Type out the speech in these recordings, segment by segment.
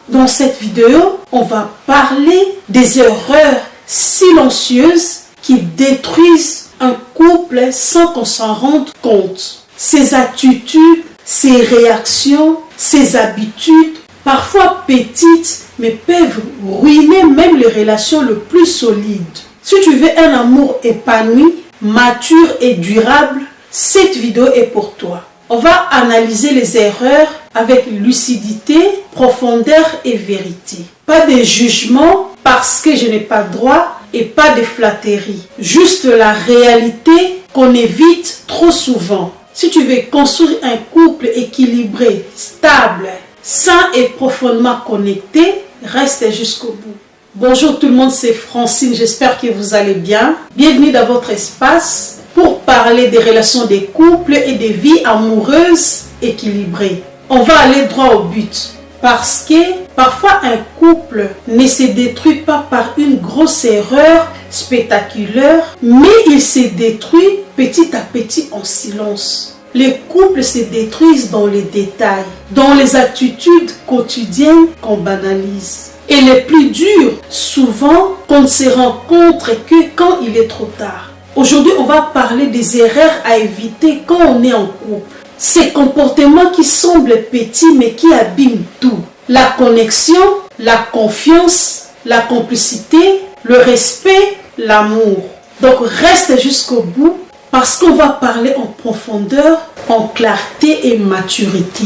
Dans cette vidéo, on va parler des erreurs silencieuses qui détruisent un couple sans qu'on s'en rende compte. Ces attitudes, ces réactions, ces habitudes, parfois petites, mais peuvent ruiner même les relations les plus solides. Si tu veux un amour épanoui, mature et durable, cette vidéo est pour toi. On va analyser les erreurs avec lucidité, profondeur et vérité. Pas de jugement parce que je n'ai pas droit et pas de flatterie. Juste la réalité qu'on évite trop souvent. Si tu veux construire un couple équilibré, stable, sain et profondément connecté, reste jusqu'au bout. Bonjour tout le monde, c'est Francine, j'espère que vous allez bien. Bienvenue dans votre espace pour parler des relations des couples et des vies amoureuses équilibrées. On va aller droit au but parce que parfois un couple ne se détruit pas par une grosse erreur spectaculaire, mais il se détruit petit à petit en silence. Les couples se détruisent dans les détails, dans les attitudes quotidiennes qu'on banalise. Et le plus dur, souvent, qu'on ne se rend compte que quand il est trop tard. Aujourd'hui, on va parler des erreurs à éviter quand on est en couple. Ces comportements qui semblent petits mais qui abîment tout. La connexion, la confiance, la complicité, le respect, l'amour. Donc reste jusqu'au bout parce qu'on va parler en profondeur, en clarté et maturité.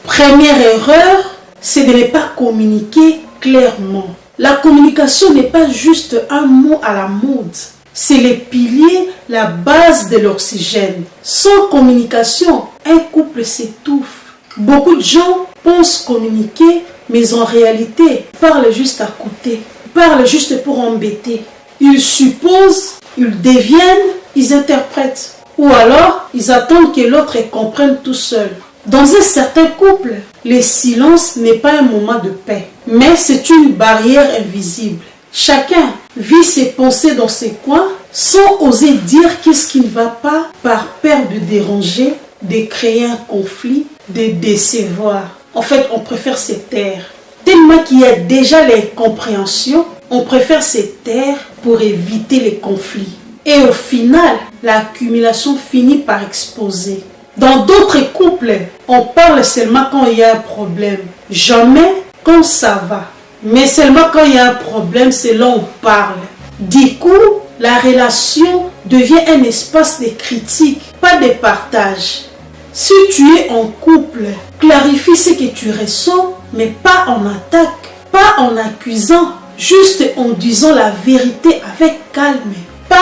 Première erreur, c'est de ne pas communiquer clairement. La communication n'est pas juste un mot à la mode. C'est le pilier, la base de l'oxygène. Sans communication, un couple s'étouffe. Beaucoup de gens pensent communiquer, mais en réalité, ils parlent juste à côté. Ils parlent juste pour embêter. Ils supposent, ils deviennent, ils interprètent. Ou alors, ils attendent que l'autre comprenne tout seul. Dans un certain couple, le silence n'est pas un moment de paix, mais c'est une barrière invisible. Chacun vit ses pensées dans ses coins sans oser dire qu'est-ce qui ne va pas par peur de déranger, de créer un conflit, de décevoir. En fait, on préfère se taire. Tellement qu'il y a déjà les compréhensions, on préfère se taire pour éviter les conflits. Et au final, l'accumulation finit par exploser. Dans d'autres couples, on parle seulement quand il y a un problème. Jamais quand ça va. Mais seulement quand il y a un problème, c'est là où on parle. Du coup, la relation devient un espace de critique, pas de partage. Si tu es en couple, clarifie ce que tu ressens, mais pas en attaque, pas en accusant, juste en disant la vérité avec calme. Pas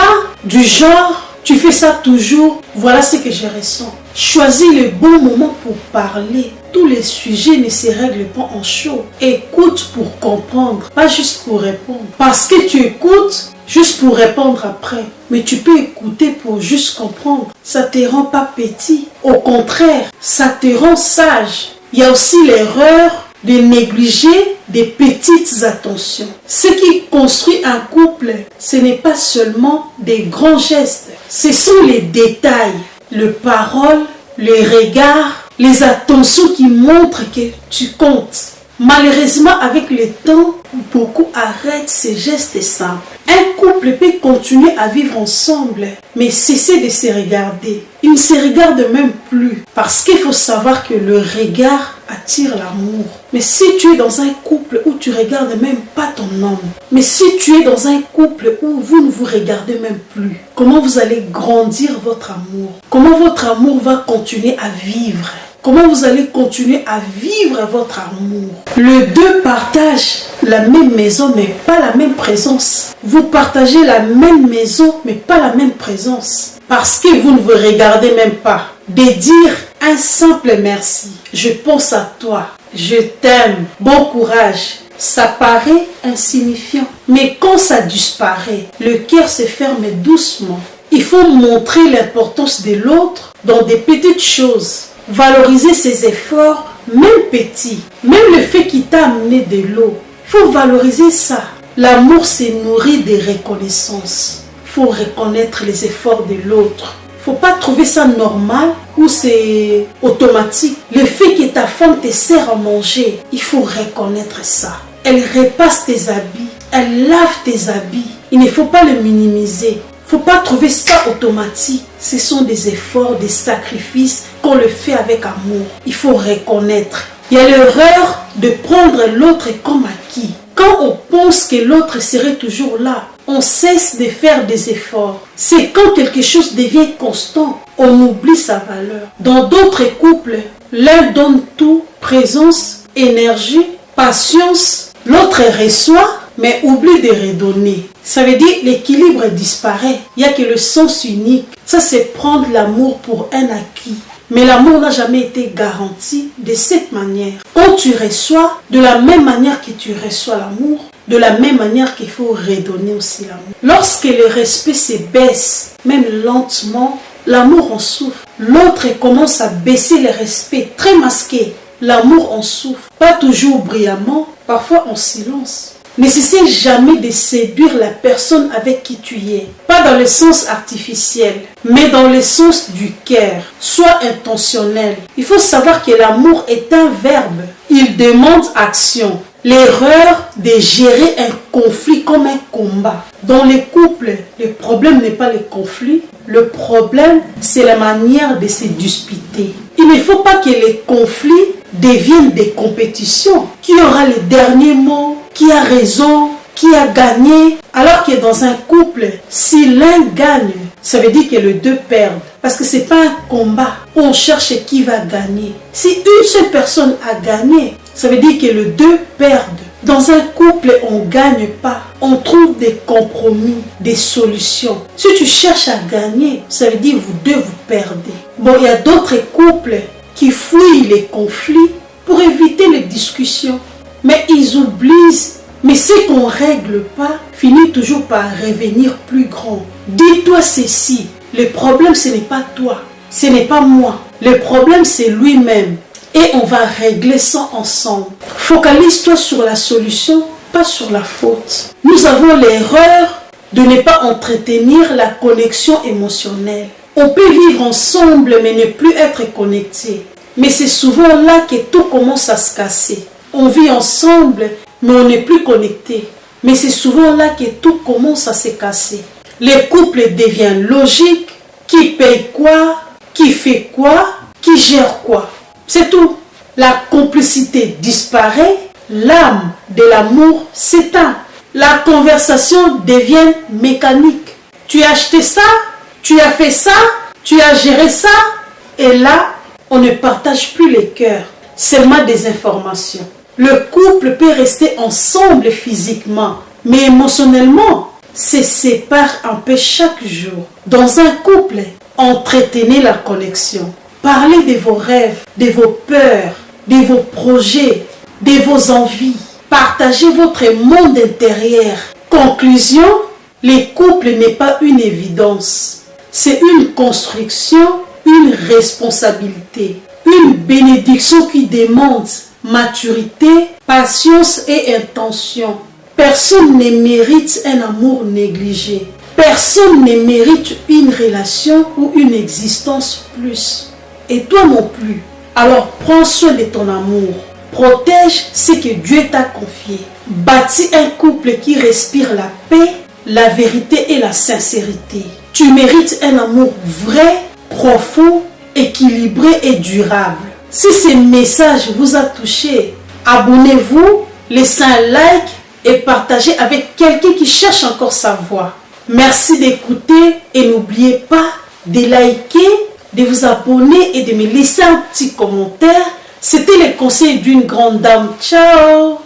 du genre, tu fais ça toujours, voilà ce que je ressens. Choisis le bon moment pour parler. Tous les sujets ne se règlent pas en chaud. Écoute pour comprendre, pas juste pour répondre. Parce que tu écoutes juste pour répondre après. Mais tu peux écouter pour juste comprendre. Ça ne te rend pas petit. Au contraire, ça te rend sage. Il y a aussi l'erreur de négliger des petites attentions. Ce qui construit un couple, ce n'est pas seulement des grands gestes. Ce sont les détails, les paroles, les regards, les attentions qui montrent que tu comptes. Malheureusement, avec le temps, beaucoup arrêtent ces gestes simples. Un couple peut continuer à vivre ensemble, mais cesser de se regarder. Ils ne se regardent même plus, parce qu'il faut savoir que le regard attire l'amour. Mais si tu es dans un couple où tu ne regardes même pas ton homme, mais si tu es dans un couple où vous ne vous regardez même plus, comment vous allez grandir votre amour? Comment votre amour va continuer à vivre? Comment vous allez continuer à vivre votre amour? Les deux partagent la même maison, mais pas la même présence. Vous partagez la même maison, mais pas la même présence. Parce que vous ne vous regardez même pas. De dire un simple merci. Je pense à toi. Je t'aime. Bon courage. Ça paraît insignifiant. Mais quand ça disparaît, le cœur se ferme doucement. Il faut montrer l'importance de l'autre dans des petites choses. Valoriser ses efforts, même petits. Même le fait qu'il t'a amené de l'eau. Il faut valoriser ça. L'amour se nourrit de reconnaissance. Il faut reconnaître les efforts de l'autre. Il Faut pas trouver ça normal ou c'est automatique. Le fait que ta femme te sert à manger, il faut reconnaître ça. Elle repasse tes habits, elle lave tes habits. Il ne faut pas le minimiser. Faut pas trouver ça automatique. Ce sont des efforts, des sacrifices qu'on le fait avec amour. Il faut reconnaître. Il y a l'erreur de prendre l'autre comme acquis. Quand on pense que l'autre serait toujours là, on cesse de faire des efforts. C'est quand quelque chose devient constant, on oublie sa valeur. Dans d'autres couples, l'un donne tout, présence, énergie, patience. L'autre reçoit, mais oublie de redonner. Ça veut dire l'équilibre disparaît. Il n'y a que le sens unique. Ça, c'est prendre l'amour pour un acquis. Mais l'amour n'a jamais été garanti de cette manière. Quand tu reçois, de la même manière que tu reçois l'amour, de la même manière qu'il faut redonner aussi l'amour. Lorsque le respect se baisse, même lentement, l'amour en souffre. L'autre commence à baisser le respect, très masqué. L'amour en souffre. Pas toujours brillamment, parfois en silence. N'essaie jamais de séduire la personne avec qui tu es. Pas dans le sens artificiel, mais dans le sens du cœur. Sois intentionnel. Il faut savoir que l'amour est un verbe. Il demande action. L'erreur de gérer un conflit comme un combat. Dans les couples, le problème n'est pas le conflit. Le problème, c'est la manière de se disputer. Il ne faut pas que les conflits deviennent des compétitions. Qui aura le dernier mot? Qui a raison? Qui a gagné? Alors que dans un couple, si l'un gagne, ça veut dire que les deux perdent. Parce que ce n'est pas un combat où on cherche qui va gagner. Si une seule personne a gagné, ça veut dire que les deux perdent. Dans un couple, on ne gagne pas. On trouve des compromis, des solutions. Si tu cherches à gagner, ça veut dire que vous deux, vous perdez. Bon, il y a d'autres couples qui fuient les conflits pour éviter les discussions. Mais ils oublient. Mais ce qu'on ne règle pas finit toujours par revenir plus grand. Dis-toi ceci, le problème ce n'est pas toi, ce n'est pas moi. Le problème c'est lui-même. Et on va régler ça ensemble. Focalise-toi sur la solution, pas sur la faute. Nous avons l'erreur de ne pas entretenir la connexion émotionnelle. On peut vivre ensemble mais ne plus être connecté. Mais c'est souvent là que tout commence à se casser. On vit ensemble mais on n'est plus connecté. Mais c'est souvent là que tout commence à se casser. Les couples deviennent logiques. Qui paye quoi? Qui fait quoi? Qui gère quoi? C'est tout. La complicité disparaît. L'âme de l'amour s'éteint. La conversation devient mécanique. Tu as acheté ça? Tu as fait ça? Tu as géré ça? Et là, on ne partage plus les cœurs. Seulement des informations. Le couple peut rester ensemble physiquement, mais émotionnellement, se sépare un peu chaque jour. Dans un couple, entretenez la connexion. Parlez de vos rêves, de vos peurs, de vos projets, de vos envies. Partagez votre monde intérieur. Conclusion, les couples n'est pas une évidence. C'est une construction, une responsabilité, une bénédiction qui demande maturité, patience et intention. Personne ne mérite un amour négligé. Personne ne mérite une relation ou une existence plus. Et toi non plus. Alors prends soin de ton amour. Protège ce que Dieu t'a confié. Bâtis un couple qui respire la paix, la vérité et la sincérité. Tu mérites un amour vrai, profond, équilibré et durable. Si ce message vous a touché, abonnez-vous, laissez un like et partagez avec quelqu'un qui cherche encore sa voie. Merci d'écouter et n'oubliez pas de liker, de vous abonner et de me laisser un petit commentaire. C'était les conseils d'une grande dame. Ciao!